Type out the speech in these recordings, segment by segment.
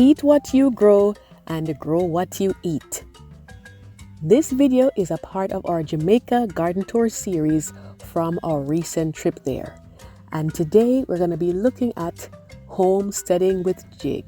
Eat what you grow and grow what you eat. This video is a part of our Jamaica garden tour series from our recent trip there. And today we're going to be looking at homesteading with Gigg.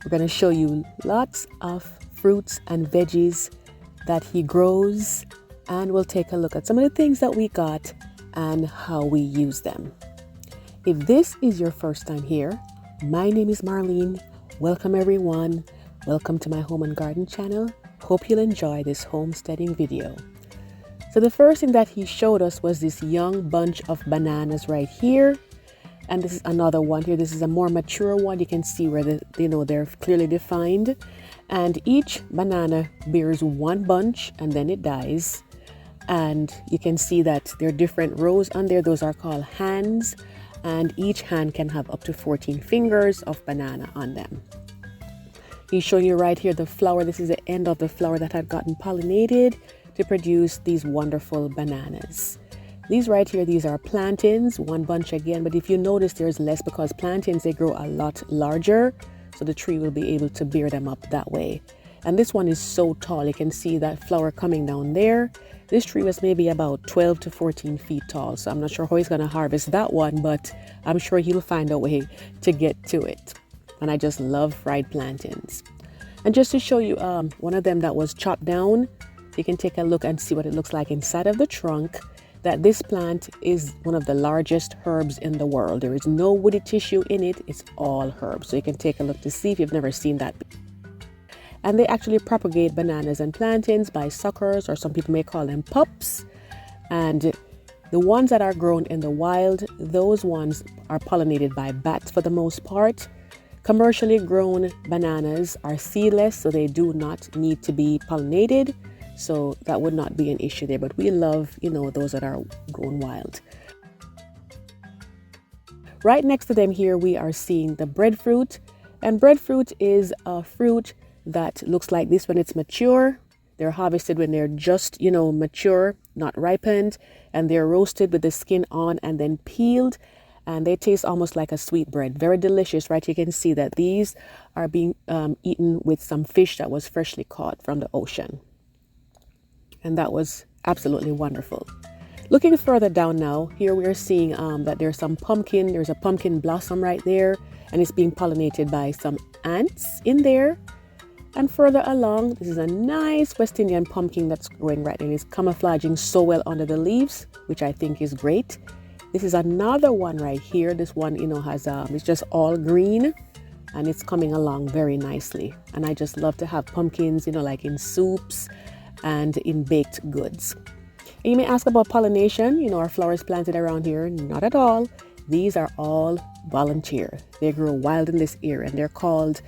We're going to show you lots of fruits and veggies that he grows, and we'll take a look at some of the things that we got and how we use them. If this is your first time here, my name is Marlene. Welcome everyone. Welcome to my home and garden channel. Hope you'll enjoy this homesteading video. So the first thing that he showed us was this young bunch of bananas right here. And this is another one here. This is a more mature one. You can see where they're clearly defined. And each banana bears one bunch and then it dies. And you can see that there are different rows on there. Those are called hands. And each hand can have up to 14 fingers of banana on them. He's showing you right here the flower. This is the end of the flower that had gotten pollinated to produce these wonderful bananas. These right here, these are plantains, one bunch again, but if you notice there's less because plantains, they grow a lot larger, so the tree will be able to bear them up that way. And this one is so tall, you can see that flower coming down there. This tree was maybe about 12 to 14 feet tall, so I'm not sure how he's going to harvest that one, but I'm sure he'll find a way to get to it. And I just love fried plantains. And just to show you one of them that was chopped down, you can take a look and see what it looks like inside of the trunk, that this plant is one of the largest herbs in the world. There is no woody tissue in it, it's all herbs. So you can take a look to see if you've never seen that. And they actually propagate bananas and plantains by suckers, or some people may call them pups. And the ones that are grown in the wild, those ones are pollinated by bats for the most part. Commercially grown bananas are seedless, so they do not need to be pollinated. So that would not be an issue there. But we love, those that are grown wild. Right next to them here, we are seeing the breadfruit. And breadfruit is a fruit that looks like this when it's mature. They're harvested when they're just, mature, not ripened, and they're roasted with the skin on and then peeled, and they taste almost like a sweet bread. Very delicious, right? You can see that these are being eaten with some fish that was freshly caught from the ocean. And that was absolutely wonderful. Looking further down now, here we are seeing that there's some pumpkin. There's a pumpkin blossom right there, and it's being pollinated by some ants in there. And further along, this is a nice West Indian pumpkin that's growing right and it's camouflaging so well under the leaves, which I think is great. This is another one right here. This one, has it's just all green and it's coming along very nicely. And I just love to have pumpkins, like in soups and in baked goods. And you may ask about pollination. Are flowers planted around here? Not at all. These are all volunteer. They grow wild in this area and they're called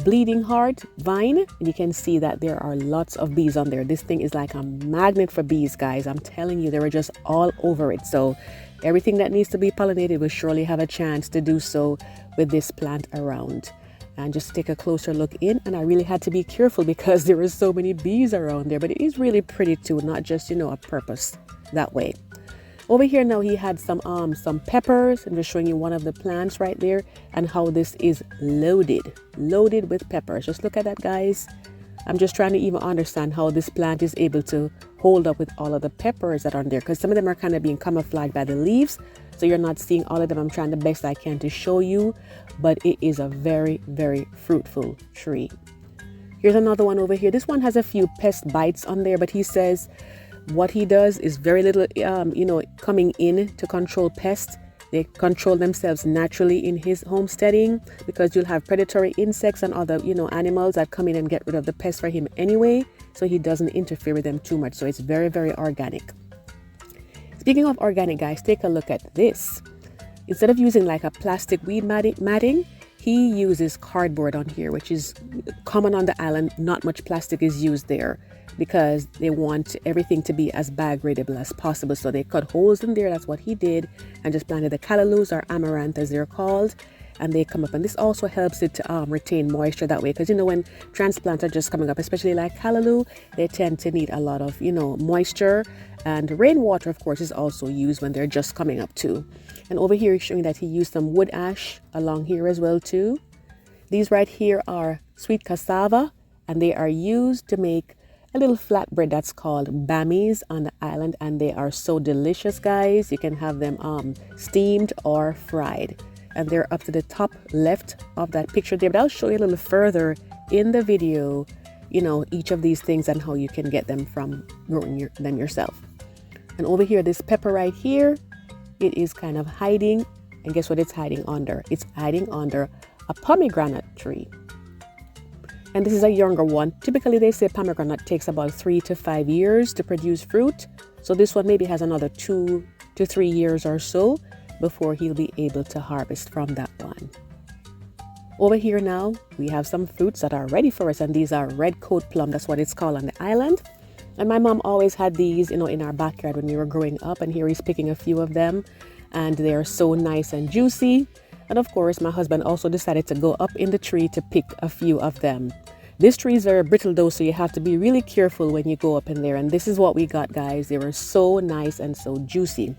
bleeding heart vine, and you can see that there are lots of bees on there. This thing is like a magnet for bees, guys. I'm telling you, they were just all over it. So everything that needs to be pollinated will surely have a chance to do so with this plant around. And just take a closer look in, and I really had to be careful because there are so many bees around there, but it is really pretty too, not just a purpose that way. Over here now, he had some peppers. I'm just showing you one of the plants right there and how this is loaded with peppers. Just look at that, guys. I'm just trying to even understand how this plant is able to hold up with all of the peppers that are on there, because some of them are kind of being camouflaged by the leaves, so you're not seeing all of them. I'm trying the best I can to show you, but it is a very, very fruitful tree. Here's another one over here. This one has a few pest bites on there, but he says what he does is very little, coming in to control pests. They control themselves naturally in his homesteading, because you'll have predatory insects and other, animals that come in and get rid of the pests for him anyway. So he doesn't interfere with them too much. So it's very, very organic. Speaking of organic, guys, take a look at this. Instead of using like a plastic weed matting, he uses cardboard on here, which is common on the island. Not much plastic is used there because they want everything to be as biodegradable as possible. So they cut holes in there. That's what he did, and just planted the callalus, or amaranth as they're called, and they come up. And this also helps it to retain moisture that way, because when transplants are just coming up, especially like callaloo, they tend to need a lot of moisture, and rainwater of course is also used when they're just coming up too. And over here he's showing that he used some wood ash along here as well too. These right here are sweet cassava, and they are used to make a little flatbread that's called bammies on the island, and they are so delicious, guys. You can have them steamed or fried, and they're up to the top left of that picture there, but I'll show you a little further in the video, each of these things and how you can get them from growing them yourself. And over here, this pepper right here, it is kind of hiding, and guess what it's hiding under? It's hiding under a pomegranate tree. And this is a younger one. Typically, they say pomegranate takes about 3 to 5 years to produce fruit. So this one maybe has another 2 to 3 years or so before he'll be able to harvest from that one. Over here now, we have some fruits that are ready for us, and these are red coat plum. That's what it's called on the island. And my mom always had these, in our backyard when we were growing up, and here he's picking a few of them, and they're so nice and juicy. And of course, my husband also decided to go up in the tree to pick a few of them. These trees are brittle though, so you have to be really careful when you go up in there. And this is what we got, guys. They were so nice and so juicy.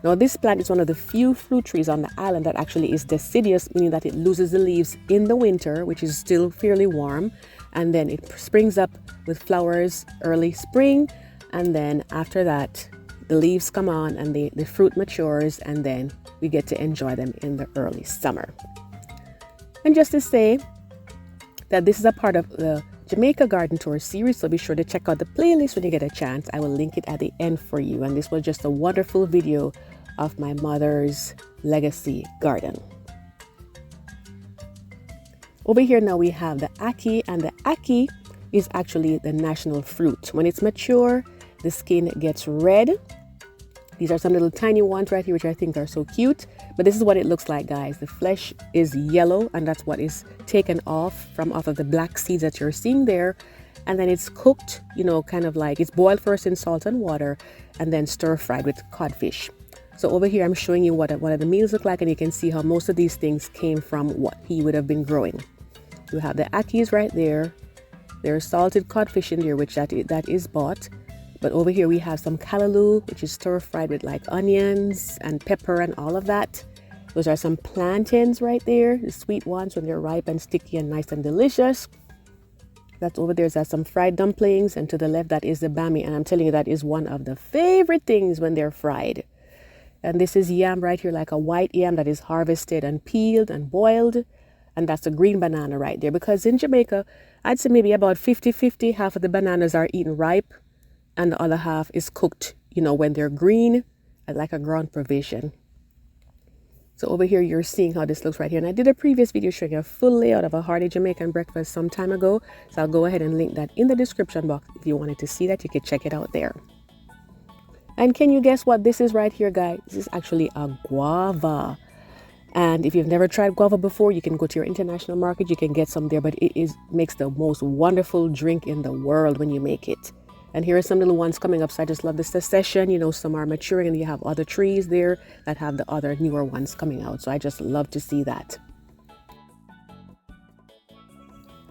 Now, this plant is one of the few fruit trees on the island that actually is deciduous, meaning that it loses the leaves in the winter, which is still fairly warm. And then it springs up with flowers early spring. And then after that, the leaves come on and the fruit matures, and then we get to enjoy them in the early summer. And just to say that this is a part of the Jamaica Garden Tour series, so be sure to check out the playlist when you get a chance. I will link it at the end for you. And this was just a wonderful video of my mother's legacy garden. Over here now we have the ackee, and the ackee is actually the national fruit. When it's mature, the skin gets red. These are some little tiny ones right here, which I think are so cute. But this is what it looks like, guys. The flesh is yellow, and that's what is taken off of the black seeds that you're seeing there. And then it's cooked, kind of like it's boiled first in salt and water, and then stir fried with codfish. So over here, I'm showing you what the meals look like, and you can see how most of these things came from what he would have been growing. You have the ackees right there. There's salted codfish in there, which that is bought. But over here we have some callaloo, which is stir fried with like onions and pepper and all of that. Those are some plantains right there, the sweet ones when they're ripe and sticky and nice and delicious. That's over there. There's some fried dumplings, and to the left that is the bammy, and I'm telling you that is one of the favorite things when they're fried. And this is yam right here, like a white yam that is harvested and peeled and boiled. And that's a green banana right there, because in Jamaica, I'd say maybe about 50-50, half of the bananas are eaten ripe, and the other half is cooked, when they're green, like a ground provision. So over here, you're seeing how this looks right here. And I did a previous video showing a full layout of a hearty Jamaican breakfast some time ago. So I'll go ahead and link that in the description box. If you wanted to see that, you could check it out there. And can you guess what this is right here, guys? This is actually a guava. And if you've never tried guava before, you can go to your international market. You can get some there, but it makes the most wonderful drink in the world when you make it. And here are some little ones coming up. So I just love this succession. Some are maturing, and you have other trees there that have the other newer ones coming out. So I just love to see that.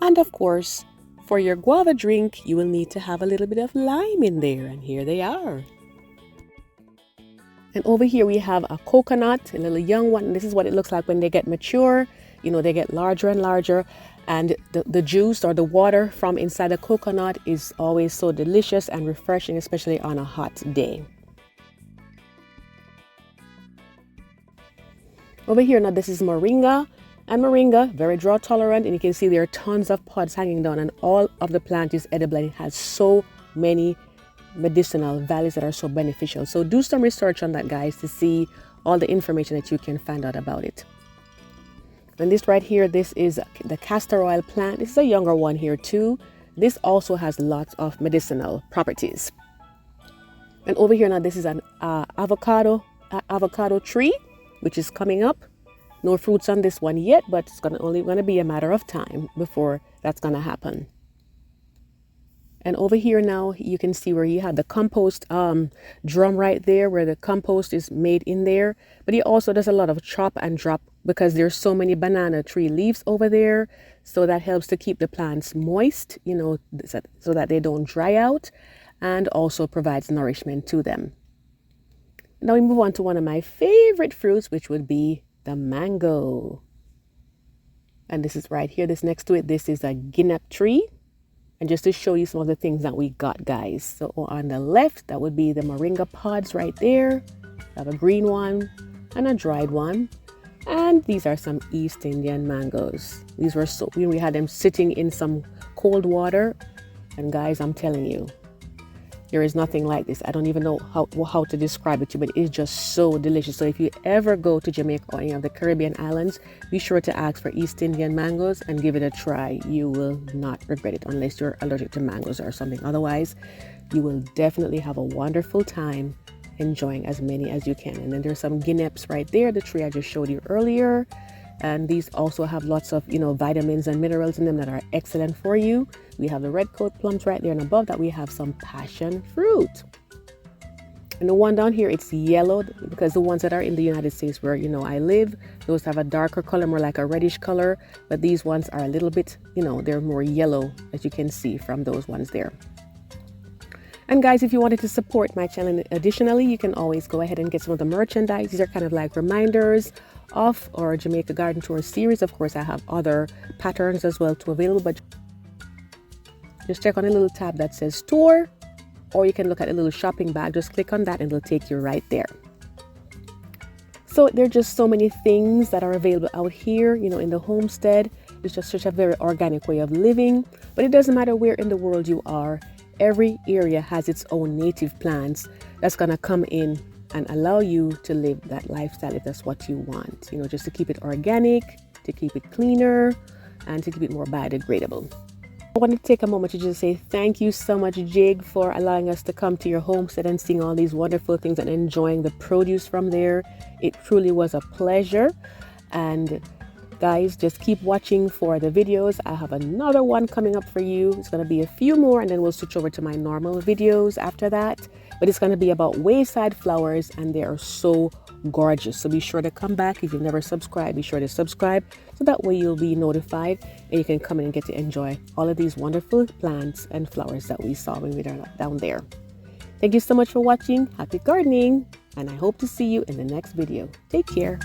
And of course, for your guava drink, you will need to have a little bit of lime in there. And here they are. And over here we have a coconut, a little young one. And this is what it looks like when they get mature. They get larger and larger. And the juice or the water from inside the coconut is always so delicious and refreshing, especially on a hot day. Over here now, this is moringa. And moringa, very drought tolerant. And you can see there are tons of pods hanging down, and all of the plant is edible, and it has so many medicinal values that are so beneficial. So do some research on that, guys, to see all the information that you can find out about it. And this right here, this is the castor oil plant. This is a younger one here too. This also has lots of medicinal properties. And over here now, this is an avocado tree, which is coming up. No fruits on this one yet, but it's only going to be a matter of time before that's going to happen. And over here now, you can see where you have the compost drum right there, where the compost is made in there. But he also does a lot of chop and drop, because there's so many banana tree leaves over there. So that helps to keep the plants moist, so that they don't dry out, and also provides nourishment to them. Now we move on to one of my favorite fruits, which would be the mango. And this is right here, this next to it, this is a guinea tree. And just to show you some of the things that we got, guys. So on the left, that would be the Moringa pods right there. I have a green one and a dried one. And these are some East Indian mangoes. These were so, we had them sitting in some cold water. And guys, I'm telling you, there is nothing like this. I don't even know how to describe it to you, but it's just so delicious. So if you ever go to Jamaica or any of the Caribbean islands, be sure to ask for East Indian mangoes and give it a try. You will not regret it unless you're allergic to mangoes or something. Otherwise, you will definitely have a wonderful time enjoying as many as you can. And then there's some guineps right there, the tree I just showed you earlier. And these also have lots of, vitamins and minerals in them that are excellent for you. We have the red coat plums right there, and above that we have some passion fruit. And the one down here, it's yellow, because the ones that are in the United States where, I live, those have a darker color, more like a reddish color. But these ones are a little bit, they're more yellow, as you can see from those ones there. And guys, if you wanted to support my channel additionally, you can always go ahead and get some of the merchandise. These are kind of like reminders of our Jamaica Garden Tour series. Of course, I have other patterns as well too available, but just check on a little tab that says tour, or you can look at a little shopping bag. Just click on that and it'll take you right there. So there are just so many things that are available out here, in the homestead. It's just such a very organic way of living, but it doesn't matter where in the world you are. Every area has its own native plants that's going to come in and allow you to live that lifestyle if that's what you want, just to keep it organic, to keep it cleaner, and to keep it more biodegradable. I want to take a moment to just say thank you so much, Gigg, for allowing us to come to your homestead and seeing all these wonderful things and enjoying the produce from there. It truly was a pleasure. And guys, just keep watching for the videos. I have another one coming up for you. It's going to be a few more, and then we'll switch over to my normal videos after that. But it's going to be about wayside flowers, and they are so gorgeous. So be sure to come back. If you've never subscribed, be sure to subscribe, so that way you'll be notified and you can come in and get to enjoy all of these wonderful plants and flowers that we saw when we were down there. Thank you so much for watching. Happy gardening, and I hope to see you in the next video. Take care.